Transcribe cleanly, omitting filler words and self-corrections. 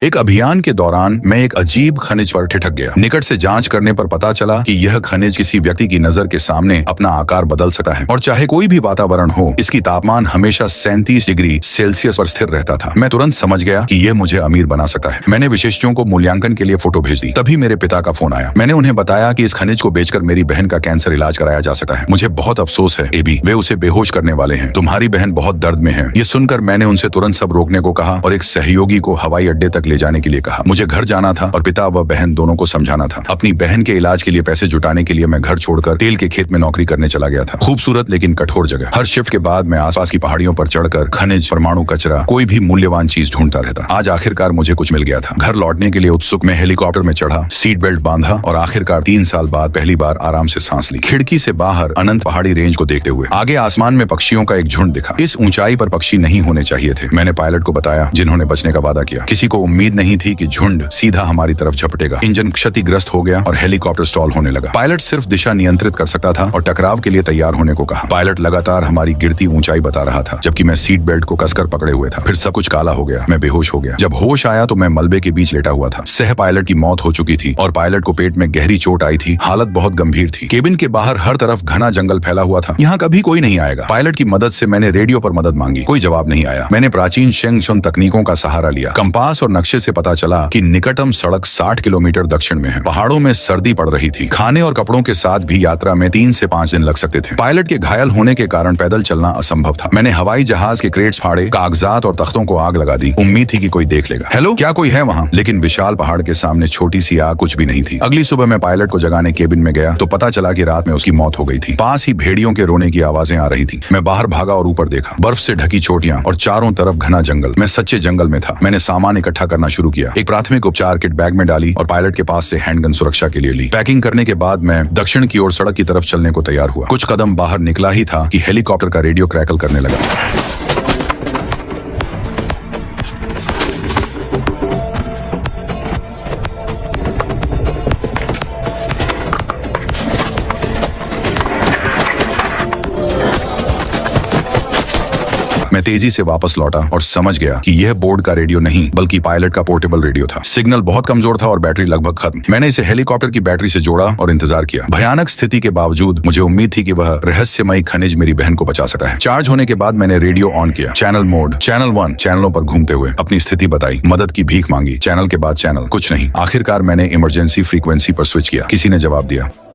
एक अभियान के दौरान मैं एक अजीब खनिज पर ठिठक गया। निकट से जांच करने पर पता चला कि यह खनिज किसी व्यक्ति की नजर के सामने अपना आकार बदल सकता है और चाहे कोई भी वातावरण हो, इसकी तापमान हमेशा 37 डिग्री सेल्सियस पर स्थिर रहता था। मैं तुरंत समझ गया कि यह मुझे अमीर बना सकता है। मैंने विशेषज्ञों को मूल्यांकन के लिए फोटो भेज दी। तभी मेरे पिता का फोन आया। मैंने उन्हें बताया कि इस खनिज को बेचकर मेरी बहन का कैंसर इलाज कराया जा सकता है। मुझे बहुत अफसोस है एबी, वे उसे बेहोश करने वाले हैं। तुम्हारी बहन बहुत दर्द में है। ये सुनकर मैंने उनसे तुरंत सब रोकने को कहा और एक सहयोगी को हवाई अड्डे तक ले जाने के लिए कहा। मुझे घर जाना था और पिता व बहन दोनों को समझाना था। अपनी बहन के इलाज के लिए पैसे जुटाने के लिए मैं घर छोड़कर तेल के खेत में नौकरी करने चला गया था। खूबसूरत लेकिन कठोर जगह। हर शिफ्ट के बाद मैं आसपास की पहाड़ियों पर चढ़कर खनिज, परमाणु कचरा, कोई भी मूल्यवान चीज ढूंढता रहता। आज आखिरकार मुझे कुछ मिल गया था। घर लौटने के लिए उत्सुक मैं हेलीकॉप्टर में चढ़ा, सीट बेल्ट बांधा और आखिरकार 3 साल बाद पहली बार आराम से सांस ली। खिड़की से बाहर अनंत पहाड़ी रेंज को देखते हुए आगे आसमान में पक्षियों का एक झुंड दिखा। इस ऊंचाई पर पक्षी नहीं होने चाहिए थे। मैंने पायलट को बताया, जिन्होंने बचने का वादा किया। किसी को उम्मीद नहीं थी कि झुंड सीधा हमारी तरफ झपटेगा। इंजन क्षतिग्रस्त हो गया और हेलीकॉप्टर स्टॉल होने लगा। पायलट सिर्फ दिशा नियंत्रित कर सकता था और टकराव के लिए तैयार होने को कहा। पायलट लगातार हमारी गिरती ऊंचाई बता रहा था, जबकि मैं सीट बेल्ट को कसकर पकड़े हुए था। फिर सब कुछ काला हो गया। मैं बेहोश हो गया। जब होश आया तो मैं मलबे के बीच लेटा हुआ था। सह पायलट की मौत हो चुकी थी और पायलट को पेट में गहरी चोट आई थी। हालत बहुत गंभीर थी। केबिन के बाहर हर तरफ घना जंगल फैला हुआ था। यहाँ कभी कोई नहीं आएगा। पायलट की मदद से मैंने रेडियो पर मदद मांगी। कोई जवाब नहीं आया। मैंने प्राचीन शेंग चुन तकनीकों का सहारा लिया। कंपास और नक्शे से पता चला कि निकटतम सड़क 60 किलोमीटर दक्षिण में है। पहाड़ों में सर्दी पड़ रही थी। खाने और कपड़ों के साथ भी यात्रा में 3 से 5 दिन लग सकते थे। पायलट के घायल होने के कारण पैदल चलना असंभव था। मैंने हवाई जहाज के क्रेट्स फाड़े, कागजात और तख्तों को आग लगा दी। उम्मीद थी कि कोई देख लेगा। हेलो, क्या कोई है वहाँ? लेकिन विशाल पहाड़ के सामने छोटी सी आग कुछ भी नहीं थी। अगली सुबह मैं पायलट को जगाने केबिन में गया तो पता चला कि रात में उसकी मौत हो गई थी। पास ही भेड़ियों के रोने की आवाजें आ रही थी। मैं बाहर भागा और ऊपर देखा। बर्फ से ढकी चोटियां और चारों तरफ घना जंगल। मैं सच्चे जंगल में था। मैंने सामान इकट्ठा करना शुरू किया। एक प्राथमिक उपचार किट बैग में डाली और पायलट के पास से हैंडगन सुरक्षा के लिए ली। पैकिंग करने के बाद मैं दक्षिण की ओर सड़क की तरफ चलने को तैयार हुआ। कुछ कदम बाहर निकला ही था कि हेलीकॉप्टर का रेडियो क्रैकल करने लगा। मैं तेजी से वापस लौटा और समझ गया कि यह बोर्ड का रेडियो नहीं बल्कि पायलट का पोर्टेबल रेडियो था। सिग्नल बहुत कमजोर था और बैटरी लगभग खत्म। मैंने इसे हेलीकॉप्टर की बैटरी से जोड़ा और इंतजार किया। भयानक स्थिति के बावजूद मुझे उम्मीद थी कि वह रहस्यमयी खनिज मेरी बहन को बचा सकता है। चार्ज होने के बाद मैंने रेडियो ऑन किया। चैनल मोड, चैनल 1 चैनलों पर घूमते हुए अपनी स्थिति बताई, मदद की भीख मांगी। चैनल के बाद चैनल, कुछ नहीं। आखिरकार मैंने इमरजेंसी फ्रीक्वेंसी पर स्विच किया। किसी ने जवाब दिया।